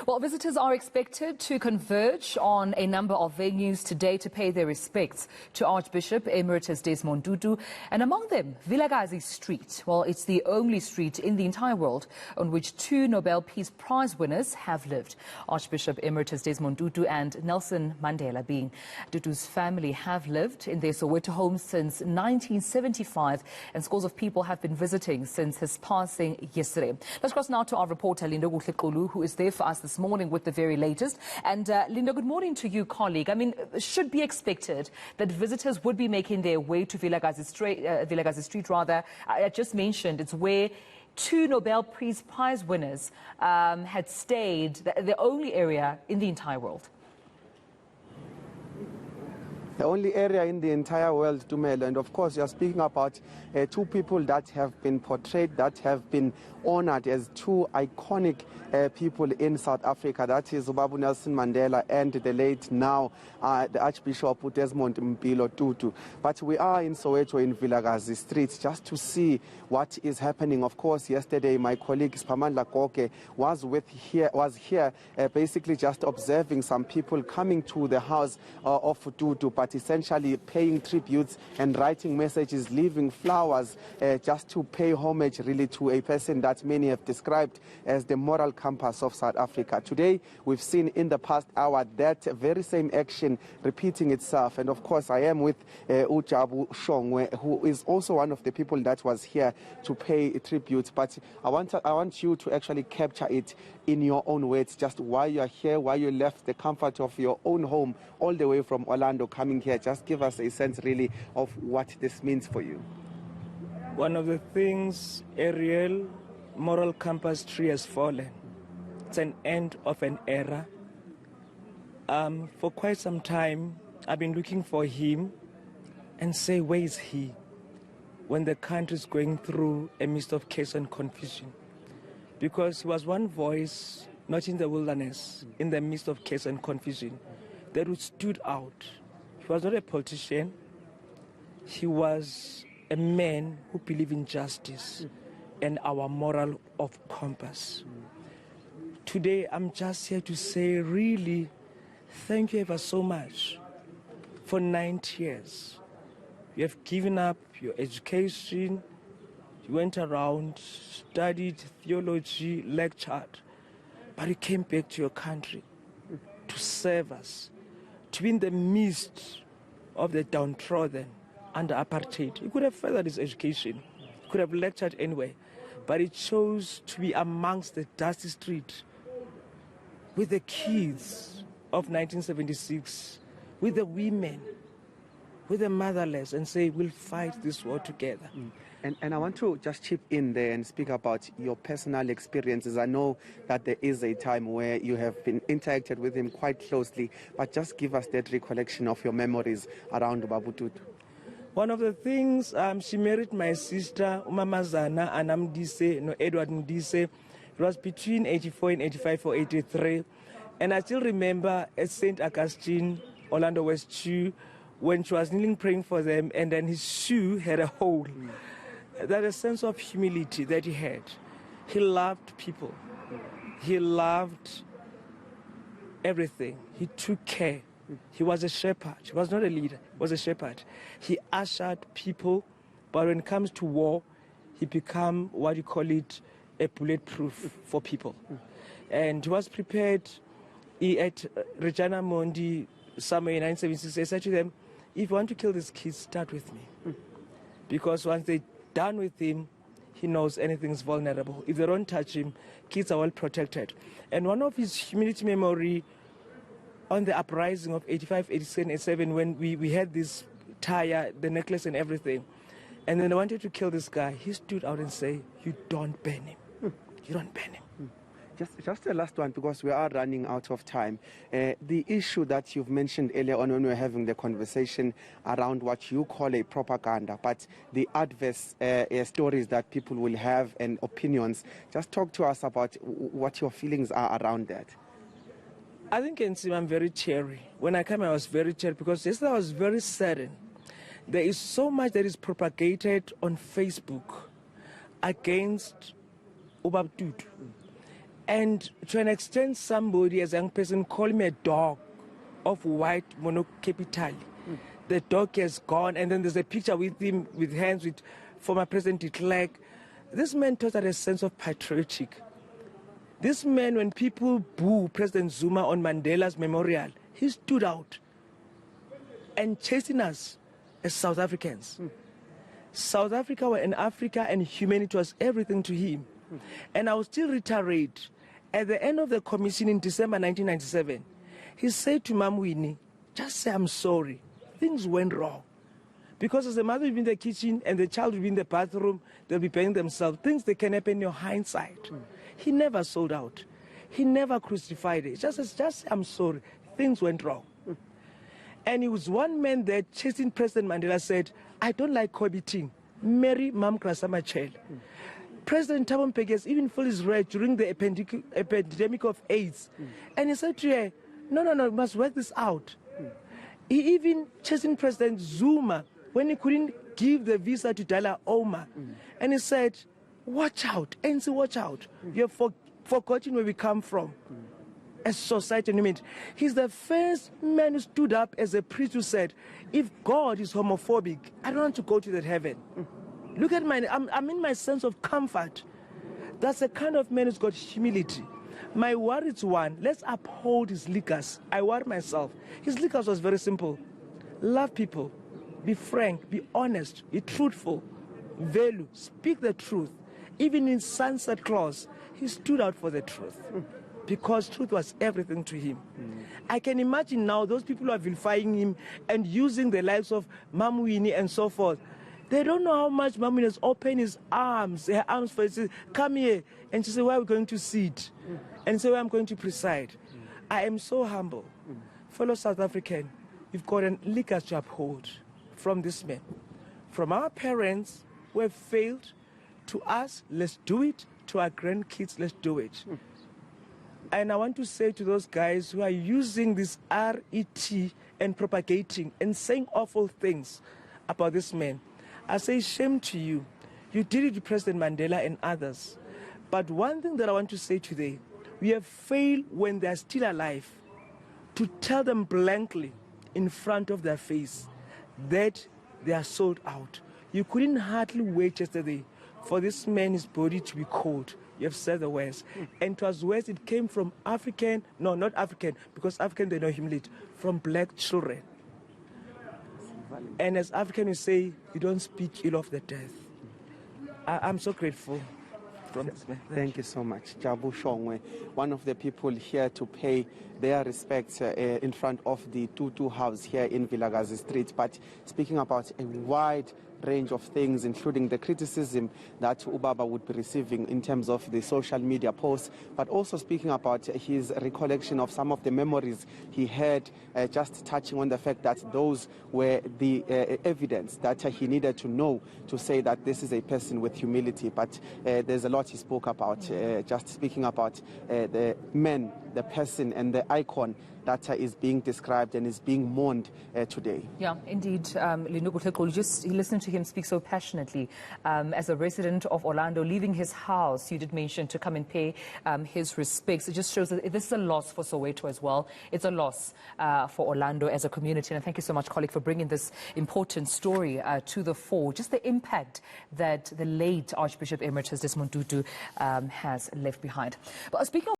Well, visitors are expected to converge on a number of venues today to pay their respects to Archbishop Emeritus Desmond Tutu, and among them, Vilakazi Street. Well, it's the only street in the entire world on which two Nobel Peace Prize winners have lived. Archbishop Emeritus Desmond Tutu and Nelson Mandela, being Tutu's family, have lived in their Soweto home since 1975, and scores of people have been visiting since his passing yesterday. Let's cross now to our reporter, Lindokuhle Xulu, who is there for us this morning with the very latest. And Linda, good morning to you, colleague. I mean, should be expected that visitors would be making their way to Vilakazi Street, I just mentioned it's where two Nobel Peace Prize winners had stayed, the only area in the entire world. The only area in the entire world, Tumelo. And of course, you're speaking about two people that have been portrayed, that have been honored as two iconic people in South Africa. That is Babu Nelson Mandela and the late now the Archbishop Desmond Tutu. But we are in Soweto in Vilakazi Street just to see what is happening. Of course, yesterday my colleague Spamandla Koke was here basically just observing some people coming to the house of Tutu, but essentially paying tributes and writing messages, leaving flowers just to pay homage really to a person that many have described as the moral compass of South Africa. Today, we've seen in the past hour that very same action repeating itself. And of course, I am with Ujabu Shongwe, who is also one of the people that was here to pay tribute. But I want you to actually capture it in your own words, just why you are here, why you left the comfort of your own home all the way from Orlando coming here. Just give us a sense really of what this means for you. One of the things, a real moral compass tree has fallen. It's an end of an era. For quite some time, I've been looking for him and say, where is he when the country is going through a midst of chaos and confusion? Because he was one voice, not in the wilderness, in the midst of chaos and confusion, that stood out. He was not a politician. He was a man who believed in justice and our moral of compass. Today, I'm just here to say, really, thank you ever so much for 90 years. You have given up your education. You went around, studied theology, lectured, but you came back to your country to serve us, to be in the midst of the downtrodden under apartheid. He could have furthered his education, he could have lectured anywhere, but he chose to be amongst the dusty street with the kids of 1976, with the women, with the motherless, and say, we'll fight this war together. And I want to just chip in there and speak about your personal experiences. I know that there is a time where you have been interacted with him quite closely, but just give us that recollection of your memories around Babu Tutu. One of the things, she married my sister, Umamazana, and Edward Mdise. It was between 84 and 85 or 83. And I still remember at St. Augustine, Orlando West Shoe, when she was kneeling praying for them, and then his shoe had a hole. That a sense of humility that he had. He loved people. He loved everything. He took care. He was a shepherd. He was not a leader. He was a shepherd. He ushered people, but when it comes to war, he became what you call it, a bulletproof for people. And he was prepared. He at Regina Mondi somewhere in 1976. I said to them, if you want to kill these kids, start with me. Because once they're done with him, he knows anything's vulnerable. If they don't touch him, kids are well protected. And one of his humility memory on the uprising of 85, 86, 87, when we had this tire, the necklace and everything, and then they wanted to kill this guy, he stood out and said, you don't ban him. You don't ban him. Just the last one, because we are running out of time. The issue that you've mentioned earlier on when we were having the conversation around what you call a propaganda, but the adverse stories that people will have and opinions. Just talk to us about what your feelings are around that. I think I'm very cheery. When I came, I was very cheery because yesterday I was very saddened. There is so much that is propagated on Facebook against Ubab Tutu. And to an extent, somebody, as a young person, called me a dog of white monocapital. The dog has gone, and then there's a picture with him with hands with former President de Klerk. This man taught us a sense of patriotic. This man, when people boo President Zuma on Mandela's memorial, he stood out and chasing us as South Africans. South Africa and Africa and humanity was everything to him. And I will still reiterate, at the end of the commission in December 1997, he said to Mam Winnie, just say I'm sorry. Things went wrong. Because as the mother will be in the kitchen and the child will be in the bathroom, they'll be paying themselves. Things that can happen in your hindsight. He never sold out. He never crucified it. Just say I'm sorry. Things went wrong. And he was one man that chasing President Mandela said, I don't like cohabiting. Marry Mam Krasama Chel. President Thabo Mbeki has even felt his right during the epidemic of AIDS. And he said to her, no, we must work this out. He even chasing President Zuma when he couldn't give the visa to Dalai Lama. And he said, watch out, eNCA, watch out. You have forgotten where we come from as society and humanity. He's the first man who stood up as a priest who said, if God is homophobic, I don't want to go to that heaven. Look at I'm in my sense of comfort. That's the kind of man who's got humility. My worry is one, let's uphold his legacy. I worry myself. His legacy was very simple. Love people, be frank, be honest, be truthful, value, speak the truth. Even in sunset clause, he stood out for the truth. Because truth was everything to him. I can imagine now those people who are vilifying him and using the likes of Mam Winnie and so forth. They don't know how much Mam Winnie has opened her arms for her. She says, come here. And she said, where are we going to sit? And say, where I'm going to preside. I am so humble. Fellow South African, you've got a legacy to uphold from this man. From our parents who have failed, to us, let's do it. To our grandkids, let's do it. And I want to say to those guys who are using this RET and propagating and saying awful things about this man, I say shame to you. You did it to President Mandela and others. But one thing that I want to say today, we have failed when they are still alive to tell them blankly in front of their face that they are sold out. You couldn't hardly wait yesterday for this man's body to be cold. You have said the words. And it was worse, it came from African, no, not African, because African they know humility, from black children. And as African we say, you don't speak ill of the death. I'm so grateful. Thank you so much. Jabu Shongwe, one of the people here to pay their respects in front of the Tutu house here in Vilakazi Street, but speaking about a wide range of things, including the criticism that Ubaba would be receiving in terms of the social media posts, but also speaking about his recollection of some of the memories he had, just touching on the fact that those were the evidence that he needed to know to say that this is a person with humility. But there's a lot he spoke about, just speaking about the man, the person and the icon that is being described and is being mourned today. Yeah, indeed. Lindokuhle Xulu, you listened to him speak so passionately. As a resident of Orlando, leaving his house, you did mention to come and pay his respects. It just shows that this is a loss for Soweto as well. It's a loss for Orlando as a community. And thank you so much, colleague, for bringing this important story to the fore. Just the impact that the late Archbishop Emeritus Desmond Tutu has left behind. But speaking of